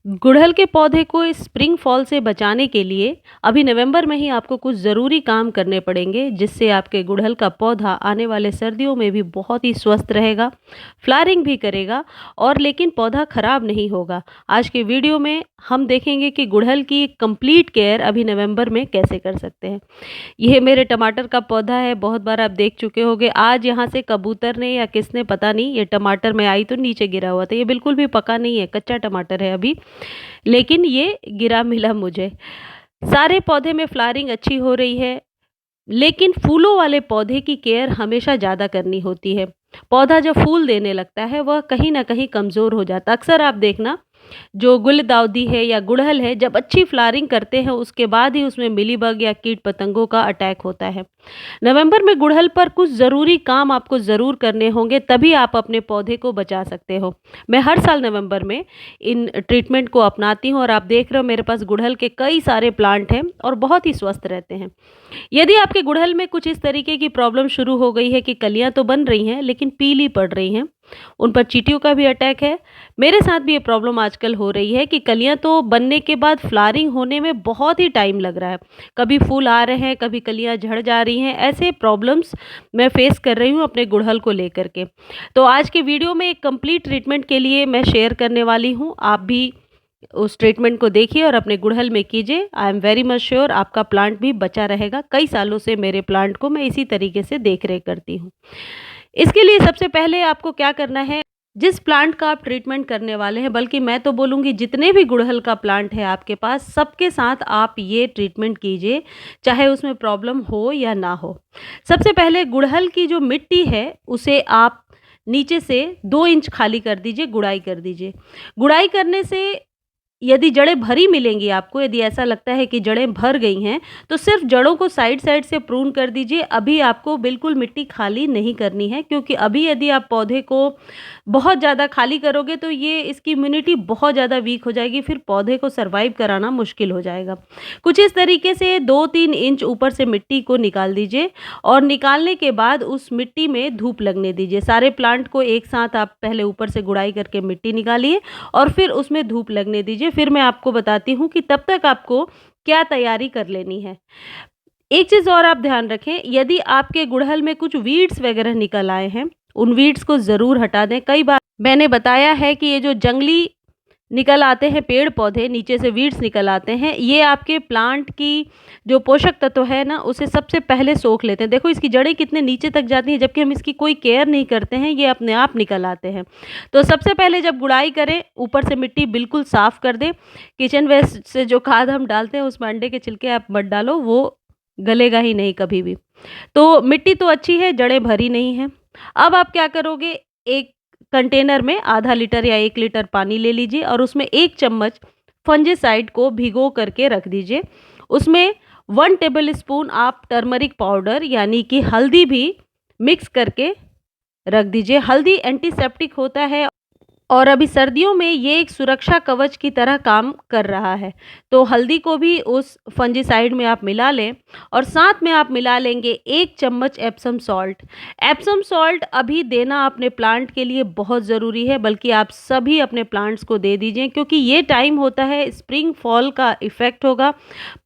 गुड़हल के पौधे को इस स्प्रिंग फॉल से बचाने के लिए अभी नवंबर में ही आपको कुछ ज़रूरी काम करने पड़ेंगे, जिससे आपके गुड़हल का पौधा आने वाले सर्दियों में भी बहुत ही स्वस्थ रहेगा, फ्लावरिंग भी करेगा और लेकिन पौधा खराब नहीं होगा। आज के वीडियो में हम देखेंगे कि गुड़हल की कंप्लीट केयर अभी नवंबर में कैसे कर सकते हैं। ये मेरे टमाटर का पौधा है, बहुत बार आप देख चुके होंगे। आज यहाँ से कबूतर ने या किसने पता नहीं, ये टमाटर मैं आई तो नीचे गिरा हुआ था। ये बिल्कुल भी पका नहीं है, कच्चा टमाटर है अभी, लेकिन ये गिरा मिला मुझे। सारे पौधे में फ्लावरिंग अच्छी हो रही है, लेकिन फूलों वाले पौधे की केयर हमेशा ज़्यादा करनी होती है। पौधा जब फूल देने लगता है, वह कहीं न कहीं कमज़ोर हो जाता है। अक्सर आप देखना, जो गुलदाउदी है या गुड़हल है, जब अच्छी फ्लावरिंग करते हैं उसके बाद ही उसमें मिलीबग या कीट पतंगों का अटैक होता है। नवंबर में गुड़हल पर कुछ ज़रूरी काम आपको ज़रूर करने होंगे, तभी आप अपने पौधे को बचा सकते हो। मैं हर साल नवंबर में इन ट्रीटमेंट को अपनाती हूँ और आप देख रहे हो मेरे पास गुड़हल के कई सारे प्लांट हैं और बहुत ही स्वस्थ रहते हैं। यदि आपके गुड़हल में कुछ इस तरीके की प्रॉब्लम शुरू हो गई है कि कलियां तो बन रही हैं लेकिन पीली पड़ रही हैं, उन पर चींटियों का भी अटैक है। मेरे साथ भी ये प्रॉब्लम आजकल हो रही है कि कलियां तो बनने के बाद फ्लावरिंग होने में बहुत ही टाइम लग रहा है। कभी फूल आ रहे हैं, कभी कलियां झड़ जा रही हैं। ऐसे प्रॉब्लम्स मैं फेस कर रही हूँ अपने गुड़हल को लेकर के। तो आज के वीडियो में एक कंप्लीट ट्रीटमेंट के लिए मैं शेयर करने वाली हूँ। आप भी उस ट्रीटमेंट को देखिए और अपने गुड़हल में कीजिए। I am very much sure आपका प्लांट भी बचा रहेगा। कई सालों से मेरे प्लांट को मैं इसी तरीके से देख रेख करती हूँ। इसके लिए सबसे पहले आपको क्या करना है, जिस प्लांट का आप ट्रीटमेंट करने वाले हैं, बल्कि मैं तो बोलूँगी जितने भी गुड़हल का प्लांट है आपके पास, सबके साथ आप ये ट्रीटमेंट कीजिए, चाहे उसमें प्रॉब्लम हो या ना हो। सबसे पहले गुड़हल की जो मिट्टी है उसे आप नीचे से 2 इंच खाली कर दीजिए, गुड़ाई कर दीजिए। गुड़ाई करने से यदि जड़ें भरी मिलेंगी आपको, यदि ऐसा लगता है कि जड़ें भर गई हैं, तो सिर्फ जड़ों को साइड साइड से प्रून कर दीजिए। अभी आपको बिल्कुल मिट्टी खाली नहीं करनी है, क्योंकि अभी यदि आप पौधे को बहुत ज़्यादा खाली करोगे तो ये इसकी इम्यूनिटी बहुत ज़्यादा वीक हो जाएगी, फिर पौधे को सर्वाइव कराना मुश्किल हो जाएगा। कुछ इस तरीके से 2-3 इंच ऊपर से मिट्टी को निकाल दीजिए और निकालने के बाद उस मिट्टी में धूप लगने दीजिए। सारे प्लांट को एक साथ आप पहले ऊपर से गुड़ाई करके मिट्टी निकालिए और फिर उसमें धूप लगने दीजिए। फिर मैं आपको बताती हूँ कि तब तक आपको क्या तैयारी कर लेनी है। एक चीज़ और आप ध्यान रखें, यदि आपके गुड़हल में कुछ वीड्स वगैरह निकल आए हैं, उन वीड्स को ज़रूर हटा दें। कई बार मैंने बताया है कि ये जो जंगली निकल आते हैं पेड़ पौधे, नीचे से वीड्स निकल आते हैं, ये आपके प्लांट की जो पोषक तत्व है ना, उसे सबसे पहले सोख लेते हैं। देखो इसकी जड़ें कितने नीचे तक जाती हैं, जबकि हम इसकी कोई केयर नहीं करते हैं, ये अपने आप निकल आते हैं। तो सबसे पहले जब गुड़ाई करें, ऊपर से मिट्टी बिल्कुल साफ़ कर दें। किचन वेस्ट से जो खाद हम डालते हैं उसमें अंडे के छिलके आप मत डालो, वो गलेगा ही नहीं कभी भी। तो मिट्टी तो अच्छी है, जड़ें भरी नहीं हैं। अब आप क्या करोगे, एक कंटेनर में आधा लीटर या 1 लीटर पानी ले लीजिए और उसमें 1 चम्मच फंजीसाइड को भिगो करके रख दीजिए। उसमें 1 टेबल स्पून आप टर्मरिक पाउडर यानी कि हल्दी भी मिक्स करके रख दीजिए। हल्दी एंटीसेप्टिक होता है और अभी सर्दियों में ये एक सुरक्षा कवच की तरह काम कर रहा है। तो हल्दी को भी उस फंजीसाइड में आप मिला लें और साथ में आप मिला लेंगे 1 चम्मच एप्सम सॉल्ट। एप्सम सॉल्ट अभी देना अपने प्लांट के लिए बहुत ज़रूरी है, बल्कि आप सभी अपने प्लांट्स को दे दीजिए, क्योंकि ये टाइम होता है स्प्रिंग फॉल का इफ़ेक्ट होगा।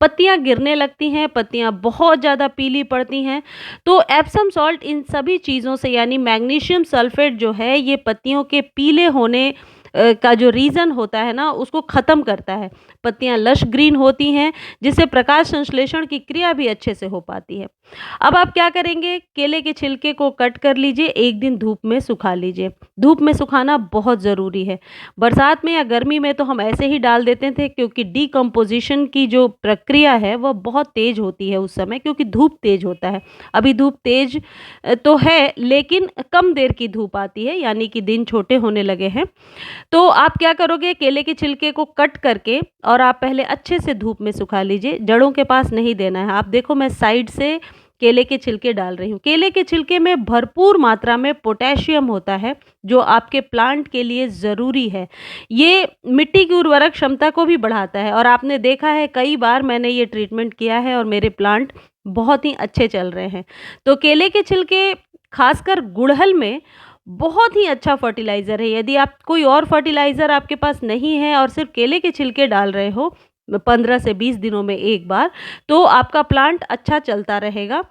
पत्तियाँ गिरने लगती हैं, पत्तियाँ बहुत ज़्यादा पीली पड़ती हैं। तो एप्सम सॉल्ट इन सभी चीज़ों से, यानी मैग्नीशियम सल्फेट जो है, ये पत्तियों के पीले होने का जो रीज़न होता है ना, उसको ख़त्म करता है। पत्तियाँ लश ग्रीन होती हैं, जिससे प्रकाश संश्लेषण की क्रिया भी अच्छे से हो पाती है। अब आप क्या करेंगे, केले के छिलके को कट कर लीजिए, 1 दिन धूप में सुखा लीजिए। धूप में सुखाना बहुत ज़रूरी है। बरसात में या गर्मी में तो हम ऐसे ही डाल देते थे, क्योंकि डिकम्पोजिशन की जो प्रक्रिया है वह बहुत तेज़ होती है उस समय, क्योंकि धूप तेज़ होता है। अभी धूप तेज़ तो है, लेकिन कम देर की धूप आती है, यानी कि दिन छोटे होने लगे हैं। तो आप क्या करोगे, केले के छिलके को कट करके और आप पहले अच्छे से धूप में सुखा लीजिए। जड़ों के पास नहीं देना है। आप देखो मैं साइड से केले के छिलके डाल रही हूँ। केले के छिलके में भरपूर मात्रा में पोटेशियम होता है, जो आपके प्लांट के लिए ज़रूरी है। ये मिट्टी की उर्वरक क्षमता को भी बढ़ाता है और आपने देखा है कई बार मैंने ये ट्रीटमेंट किया है और मेरे प्लांट बहुत ही अच्छे चल रहे हैं। तो केले के छिलके खासकर गुड़हल में बहुत ही अच्छा फर्टिलाइज़र है। यदि आप कोई और फर्टिलाइज़र आपके पास नहीं है और सिर्फ़ केले के छिलके डाल रहे हो 15 से 20 दिनों में एक बार, तो आपका प्लांट अच्छा चलता रहेगा।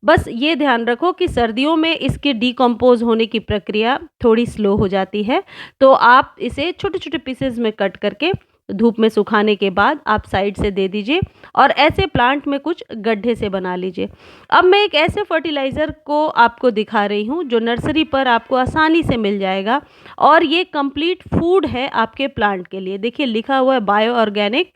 बस ये ध्यान रखो कि सर्दियों में इसके डिकम्पोज़ होने की प्रक्रिया थोड़ी स्लो हो जाती है, तो आप इसे छोटे-छोटे पीसेज़ में कट करके धूप में सुखाने के बाद आप साइड से दे दीजिए और ऐसे प्लांट में कुछ गड्ढे से बना लीजिए। अब मैं एक ऐसे फर्टिलाइज़र को आपको दिखा रही हूँ जो नर्सरी पर आपको आसानी से मिल जाएगा और ये कंप्लीट फूड है आपके प्लांट के लिए। देखिए लिखा हुआ है बायो ऑर्गेनिक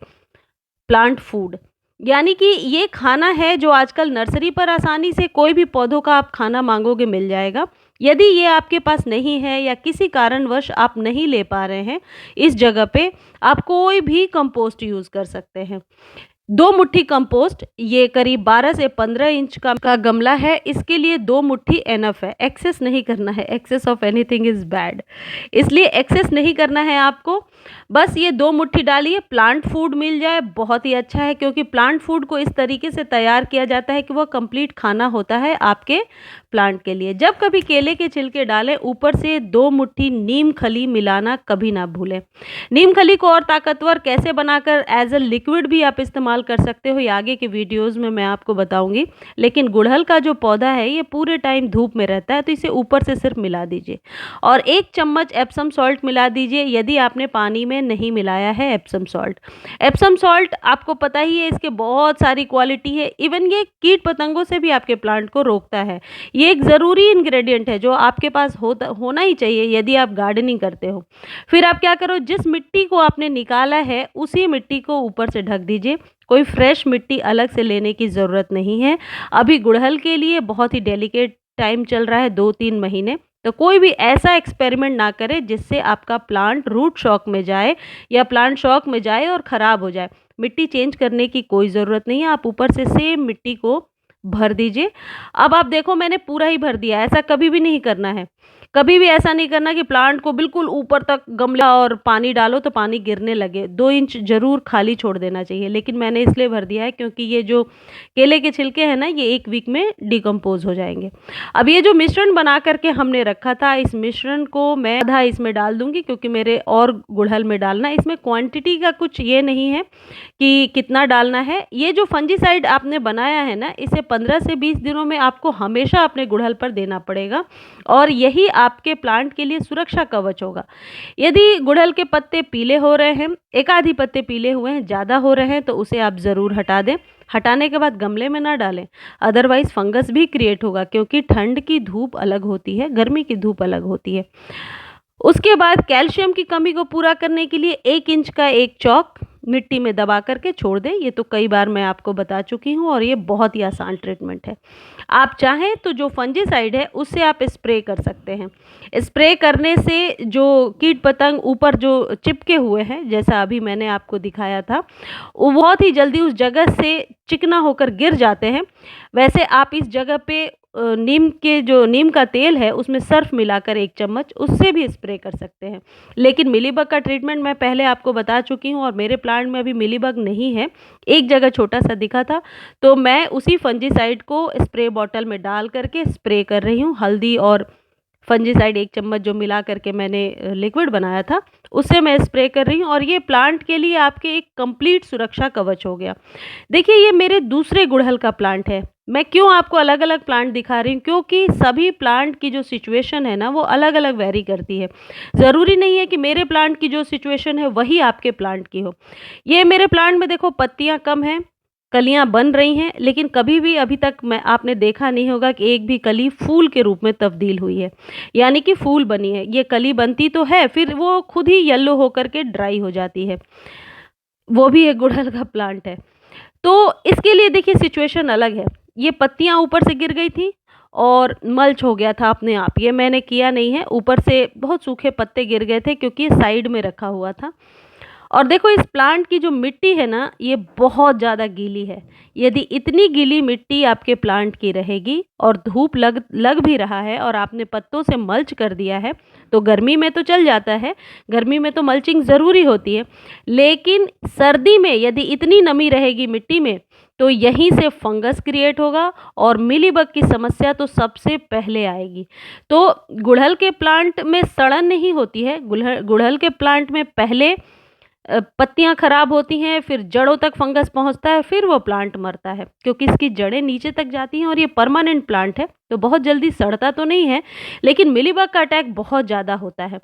प्लांट फूड, यानी कि ये खाना है जो आजकल नर्सरी पर आसानी से कोई भी पौधों का आप खाना मांगोगे मिल जाएगा। यदि ये आपके पास नहीं है या किसी कारणवश आप नहीं ले पा रहे हैं, इस जगह पे आप कोई भी कंपोस्ट यूज़ कर सकते हैं। 2 मुट्ठी कंपोस्ट, ये करीब 12 से 15 इंच का गमला है, इसके लिए 2 मुट्ठी इनफ है। एक्सेस नहीं करना है, excess of anything is bad, इसलिए एक्सेस नहीं करना है आपको। बस ये 2 मुट्ठी डालिए, प्लांट फूड मिल जाए बहुत ही अच्छा है, क्योंकि प्लांट फूड को इस तरीके से तैयार किया जाता है कि वह कंप्लीट खाना होता है आपके प्लांट के लिए। जब कभी केले के छिलके डालें, ऊपर से 2 मुट्ठी नीम खली मिलाना कभी ना भूलें। नीम खली को और ताकतवर कैसे बनाकर एज अ लिक्विड भी आप इस्तेमाल कर सकते हो, ये आगे के वीडियोज़ में मैं आपको बताऊंगी। लेकिन गुड़हल का जो पौधा है ये पूरे टाइम धूप में रहता है, तो इसे ऊपर से सिर्फ मिला दीजिए और 1 चम्मच एप्सम सॉल्ट मिला दीजिए यदि आपने पानी में नहीं मिलाया है एप्सम सॉल्ट। एप्सम सॉल्ट आपको पता ही है, इसके बहुत सारी क्वालिटी है, इवन ये कीट पतंगों से भी आपके प्लांट को रोकता है। ये एक ज़रूरी इंग्रेडिएंट है जो आपके पास होना ही चाहिए यदि आप गार्डनिंग करते हो। फिर आप क्या करो, जिस मिट्टी को आपने निकाला है उसी मिट्टी को ऊपर से ढक दीजिए। कोई फ्रेश मिट्टी अलग से लेने की ज़रूरत नहीं है। अभी गुड़हल के लिए बहुत ही डेलिकेट टाइम चल रहा है, 2-3 महीने, तो कोई भी ऐसा एक्सपेरिमेंट ना करें जिससे आपका प्लांट रूट शॉक में जाए या प्लांट शॉक में जाए और ख़राब हो जाए। मिट्टी चेंज करने की कोई ज़रूरत नहीं है, आप ऊपर से सेम मिट्टी को भर दीजिए। अब आप देखो मैंने पूरा ही भर दिया, ऐसा कभी भी नहीं करना है। कभी भी ऐसा नहीं करना कि प्लांट को बिल्कुल ऊपर तक गमला और पानी डालो तो पानी गिरने लगे, 2 इंच ज़रूर खाली छोड़ देना चाहिए। लेकिन मैंने इसलिए भर दिया है क्योंकि ये जो केले के छिलके हैं ना, ये 1 वीक में डिकम्पोज़ हो जाएंगे। अब ये जो मिश्रण बना करके हमने रखा था, इस मिश्रण को मैं आधा इसमें डाल दूंगी क्योंकि मेरे और गुड़हल में डालना, इसमें क्वांटिटी का कुछ ये नहीं है कि कितना डालना है। ये जो फंजीसाइड आपने बनाया है ना, इसे 15 से 20 दिनों में आपको हमेशा अपने गुड़हल पर देना पड़ेगा और यही आपके प्लांट के लिए सुरक्षा कवच होगा। यदि गुड़हल के पत्ते पीले हो रहे हैं, एक आधी पत्ते पीले हुए हैं, ज़्यादा हो रहे हैं, तो उसे आप ज़रूर हटा दें। हटाने के बाद गमले में ना डालें, अदरवाइज़ फंगस भी क्रिएट होगा, क्योंकि ठंड की धूप अलग होती है, गर्मी की धूप अलग होती है। उसके बाद कैल्शियम की कमी को पूरा करने के लिए 1 इंच का एक चॉक मिट्टी में दबा करके छोड़ दें। ये तो कई बार मैं आपको बता चुकी हूँ और ये बहुत ही आसान ट्रीटमेंट है। आप चाहें तो जो फंजीसाइड है उससे आप स्प्रे कर सकते हैं। स्प्रे करने से जो कीट पतंग ऊपर जो चिपके हुए हैं, जैसा अभी मैंने आपको दिखाया था, वो बहुत ही जल्दी उस जगह से चिकना होकर गिर जाते हैं। वैसे आप इस जगह पे नीम का तेल है उसमें सर्फ मिलाकर 1 चम्मच उससे भी स्प्रे कर सकते हैं। लेकिन मिलीबग का ट्रीटमेंट मैं पहले आपको बता चुकी हूँ और मेरे प्लांट में अभी मिलीबग नहीं है, एक जगह छोटा सा दिखा था, तो मैं उसी फंजीसाइड को स्प्रे बॉटल में डाल करके स्प्रे कर रही हूँ। हल्दी और फंजीसाइड 1 चम्मच जो मिला करके मैंने लिक्विड बनाया था उससे मैं स्प्रे कर रही हूँ और ये प्लांट के लिए आपके एक कंप्लीट सुरक्षा कवच हो गया। देखिए ये मेरे दूसरे गुड़हल का प्लांट है। मैं क्यों आपको अलग अलग प्लांट दिखा रही हूँ, क्योंकि सभी प्लांट की जो सिचुएशन है ना वो अलग अलग वेरी करती है। ज़रूरी नहीं है कि मेरे प्लांट की जो सिचुएशन है वही आपके प्लांट की हो। ये मेरे प्लांट में देखो पत्तियाँ कम हैं, कलियां बन रही हैं, लेकिन कभी भी अभी तक आपने देखा नहीं होगा कि एक भी कली फूल के रूप में तब्दील हुई है, यानी कि फूल बनी है। ये कली बनती तो है, फिर वो खुद ही येलो होकर के ड्राई हो जाती है। वो भी एक गुड़हल का प्लांट है। तो इसके लिए देखिए सिचुएशन अलग है। ये पत्तियां ऊपर से गिर गई थी और मल्च हो गया था अपने आप, ये मैंने किया नहीं है। ऊपर से बहुत सूखे पत्ते गिर गए थे क्योंकि ये साइड में रखा हुआ था। और देखो इस प्लांट की जो मिट्टी है ना, ये बहुत ज़्यादा गीली है। यदि इतनी गीली मिट्टी आपके प्लांट की रहेगी और धूप लग भी रहा है और आपने पत्तों से मल्च कर दिया है, तो गर्मी में तो चल जाता है, गर्मी में तो मल्चिंग ज़रूरी होती है, लेकिन सर्दी में यदि इतनी नमी रहेगी मिट्टी में तो यहीं से फंगस क्रिएट होगा और मिलीबग की समस्या तो सबसे पहले आएगी। तो गुड़हल के प्लांट में सड़न नहीं होती है, गुड़हल के प्लांट में पहले पत्तियाँ खराब होती हैं, फिर जड़ों तक फंगस पहुँचता है, फिर वो प्लांट मरता है, क्योंकि इसकी जड़ें नीचे तक जाती हैं और ये परमानेंट प्लांट है, तो बहुत जल्दी सड़ता तो नहीं है, लेकिन मिलीबग का अटैक बहुत ज़्यादा होता है।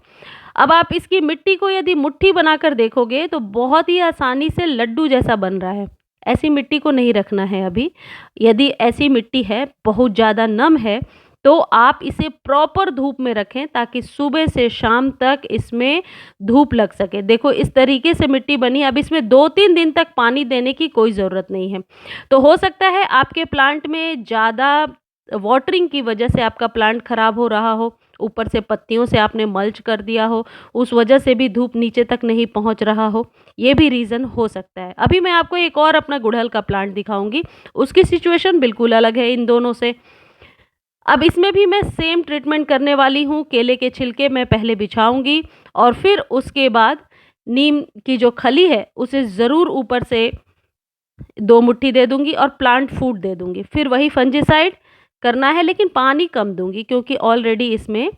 अब आप इसकी मिट्टी को यदि मुट्ठी बनाकर देखोगे तो बहुत ही आसानी से लड्डू जैसा बन रहा है। ऐसी मिट्टी को नहीं रखना है अभी। यदि ऐसी मिट्टी है, बहुत ज़्यादा नम है, तो आप इसे प्रॉपर धूप में रखें ताकि सुबह से शाम तक इसमें धूप लग सके। देखो इस तरीके से मिट्टी बनी, अब इसमें 2-3 दिन तक पानी देने की कोई ज़रूरत नहीं है। तो हो सकता है आपके प्लांट में ज़्यादा वाटरिंग की वजह से आपका प्लांट खराब हो रहा हो, ऊपर से पत्तियों से आपने मल्च कर दिया हो, उस वजह से भी धूप नीचे तक नहीं पहुंच रहा हो, ये भी रीज़न हो सकता है। अभी मैं आपको एक और अपना गुड़हल का प्लांट दिखाऊंगी, उसकी सिचुएशन बिल्कुल अलग है इन दोनों से। अब इसमें भी मैं सेम ट्रीटमेंट करने वाली हूँ। केले के छिलके मैं पहले बिछाऊंगी और फिर उसके बाद नीम की जो खली है उसे ज़रूर ऊपर से 2 मुट्ठी दे दूंगी और प्लांट फूड दे दूंगी। फिर वही फंजीसाइड करना है, लेकिन पानी कम दूंगी क्योंकि ऑलरेडी इसमें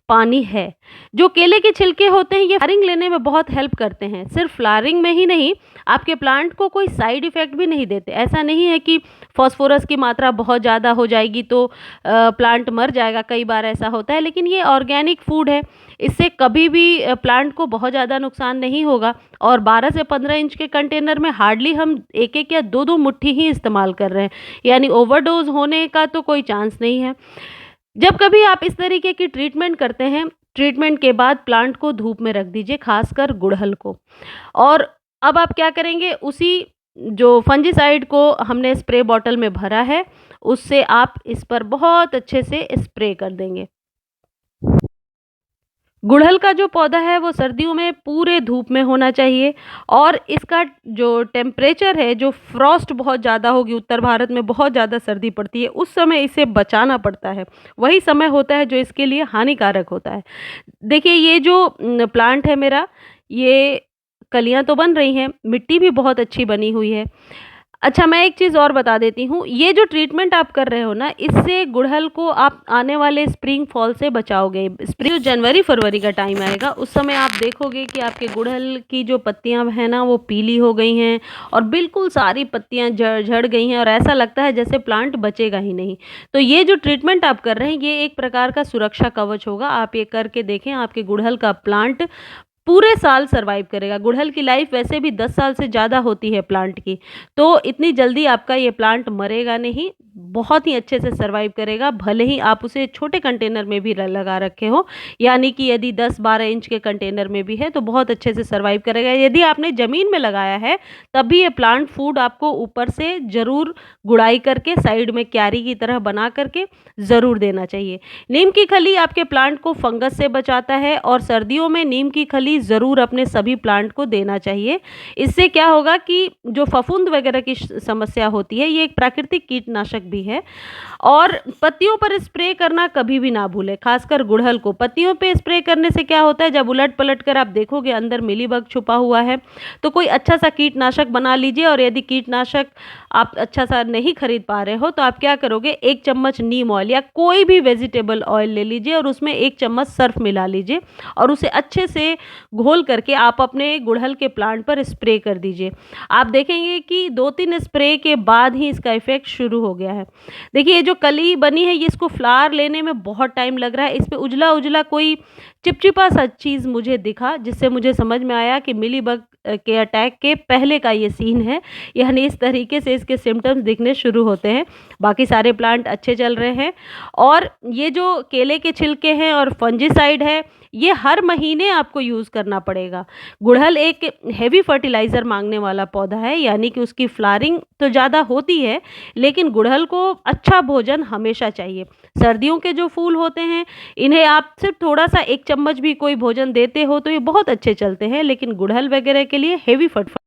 पानी है। जो केले के छिलके होते हैं ये फ्लावरिंग लेने में बहुत हेल्प करते हैं। सिर्फ फ्लावरिंग में ही नहीं, आपके प्लांट को कोई साइड इफ़ेक्ट भी नहीं देते। ऐसा नहीं है कि फास्फोरस की मात्रा बहुत ज़्यादा हो जाएगी तो प्लांट मर जाएगा, कई बार ऐसा होता है, लेकिन ये ऑर्गेनिक फूड है, इससे कभी भी प्लांट को बहुत ज़्यादा नुकसान नहीं होगा। और 12 से 15 इंच के कंटेनर में हार्डली हम 1-1 या 2-2 मुट्ठी ही इस्तेमाल कर रहे हैं, यानी ओवरडोज होने का तो कोई चांस नहीं है। जब कभी आप इस तरीके की ट्रीटमेंट करते हैं, ट्रीटमेंट के बाद प्लांट को धूप में रख दीजिए, खासकर गुड़हल को। और अब आप क्या करेंगे, उसी जो फंजीसाइड को हमने स्प्रे बॉटल में भरा है, उससे आप इस पर बहुत अच्छे से स्प्रे कर देंगे। गुड़हल का जो पौधा है वो सर्दियों में पूरे धूप में होना चाहिए और इसका जो टेम्परेचर है, जो फ्रॉस्ट बहुत ज़्यादा होगी, उत्तर भारत में बहुत ज़्यादा सर्दी पड़ती है, उस समय इसे बचाना पड़ता है। वही समय होता है जो इसके लिए हानिकारक होता है। देखिए ये जो प्लांट है मेरा, ये कलियां तो बन रही हैं, मिट्टी भी बहुत अच्छी बनी हुई है। अच्छा, मैं एक चीज़ और बता देती हूँ, ये जो ट्रीटमेंट आप कर रहे हो ना, इससे गुड़हल को आप आने वाले स्प्रिंग फॉल से बचाओगे। स्प्रिंग जो जनवरी फरवरी का टाइम आएगा, उस समय आप देखोगे कि आपके गुड़हल की जो पत्तियां हैं ना, वो पीली हो गई हैं और बिल्कुल सारी पत्तियां झड़ गई हैं और ऐसा लगता है जैसे प्लांट बचेगा ही नहीं। तो ये जो ट्रीटमेंट आप कर रहे हैं, ये एक प्रकार का सुरक्षा कवच होगा। आप ये करके देखें, आपके गुड़हल का प्लांट पूरे साल सर्वाइव करेगा। गुड़हल की लाइफ वैसे भी 10 साल से ज़्यादा होती है प्लांट की, तो इतनी जल्दी आपका ये प्लांट मरेगा नहीं, बहुत ही अच्छे से सर्वाइव करेगा। भले ही आप उसे छोटे कंटेनर में भी लगा रखे हो, यानी कि यदि 10-12 इंच के कंटेनर में भी है तो बहुत अच्छे से सर्वाइव करेगा। यदि आपने ज़मीन में लगाया है तब भी ये प्लांट फूड आपको ऊपर से ज़रूर गुड़ाई करके साइड में क्यारी की तरह बना करके ज़रूर देना चाहिए। नीम की खली आपके प्लांट को फंगस से बचाता है और सर्दियों में नीम की खली ज़रूर अपने सभी प्लांट को देना चाहिए। इससे क्या होगा कि जो फफूंद वगैरह की समस्या होती है, ये एक प्राकृतिक कीटनाशक भी है। और पत्तियों पर स्प्रे करना कभी भी ना भूलें, खासकर गुड़हल को। पत्तियों पे स्प्रे करने से क्या होता है, जब उलट पलट कर आप देखोगे अंदर मिलीबग छुपा हुआ है, तो कोई अच्छा सा कीटनाशक बना लीजिए। और यदि कीटनाशक आप अच्छा सा नहीं खरीद पा रहे हो तो आप क्या करोगे, 1 चम्मच नीम ऑयल या कोई भी वेजिटेबल ऑयल ले लीजिए और उसमें 1 चम्मच सर्फ मिला लीजिए और उसे अच्छे से घोल करके आप अपने गुड़हल के प्लांट पर स्प्रे कर दीजिए। आप देखेंगे कि 2-3 स्प्रे के बाद ही इसका इफेक्ट शुरू हो गया है। देखिए ये जो कली बनी है, ये इसको फ्लावर लेने में बहुत टाइम लग रहा है। इस पे उजला उजला कोई चिपचिपा सा चीज़ मुझे दिखा, जिससे मुझे समझ में आया कि मिलीबग के अटैक के पहले का ये सीन है, यानी इस तरीके से इसके सिम्टम्स दिखने शुरू होते हैं। बाकी सारे प्लांट अच्छे चल रहे हैं। और ये जो केले के छिलके हैं और फंजीसाइड है, ये हर महीने आपको यूज़ करना पड़ेगा। गुड़हल एक हेवी फर्टिलाइज़र मांगने वाला पौधा है, यानी कि उसकी फ्लावरिंग तो ज़्यादा होती है, लेकिन गुड़हल को अच्छा भोजन हमेशा चाहिए। सर्दियों के जो फूल होते हैं, इन्हें आप सिर्फ थोड़ा सा 1 चम्मच भी कोई भोजन देते हो तो ये बहुत अच्छे चलते हैं, लेकिन गुड़हल वगैरह के लिए हेवी फट